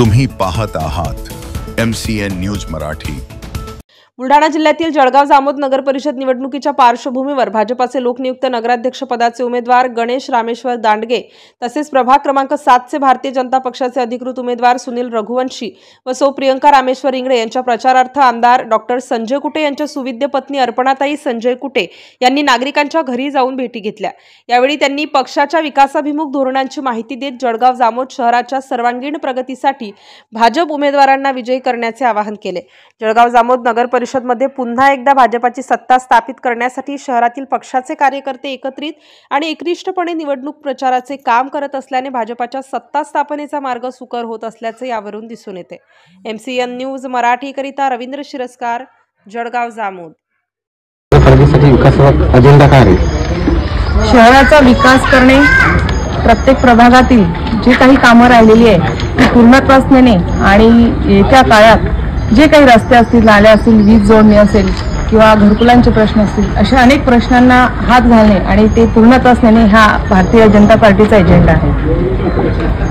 तुम्ही पाहत आहात MCN न्यूज मराठी। बुलढाणा जिल्ह्यातील जळगाव जामोद नगर परिषद निवडणुकीच्या पार्श्वभूमीवर भाजपाचे लोकनियुक्त नगराध्यक्ष पदाचे उमेदवार गणेश रामेश्वर दांडगे तसेच प्रभाग क्रमांक 7 चे भारतीय जनता पक्षाचे अधिकृत उमेदवार सुनील रघुवंशी व सौ प्रियंका रामेश्वर इंगळे यांच्या प्रचारार्थ आमदार डॉक्टर संजय कुटे यांच्या सुविद्य पत्नी अर्पणाताई संजय कुटे यांनी नागरिकांच्या घरी जाऊन भेटी घेतल्या। यावेळी त्यांनी पक्षाच्या विकासाभिमुख धोरणांची माहिती देत जळगाव जामोद शहराच्या सर्वांगीण प्रगतीसाठी भाजप उमेदवारांना विजयी करण्याचे आवाहन केले। जळगाव जामोद नगर मध्ये पुन्हा एकदा भाजपाची सत्ता स्थापित करण्यासाठी शहरातील पक्षाचे कार्यकर्ते एकत्रित आणि एकनिष्ठपणे निवडणूक प्रचाराचे काम करत असल्याने भाजपाच्या सत्ता स्थापनेचा मार्ग सुकर होत असल्याचे यावरून दिसून येते। MCN न्यूज मराठी करिता रवींद्र शिरस्कार, जळगाव जामोद। शहराचा विकास करणे, प्रत्येक प्रभागातील जे काही कामं राहिलेली आहे ती पूर्णत्वास नेणे आणि येत्या काळात जे काही रस्ते असतील, नाल्या असतील, वीज जोडणी असेल किंवा घरकुलांचे प्रश्न असतील, अशा अनेक प्रश्नांना हात घालणे आणि ते पूर्णत्वास नेणे हा भारतीय जनता पार्टीचा एजेंडा आहे।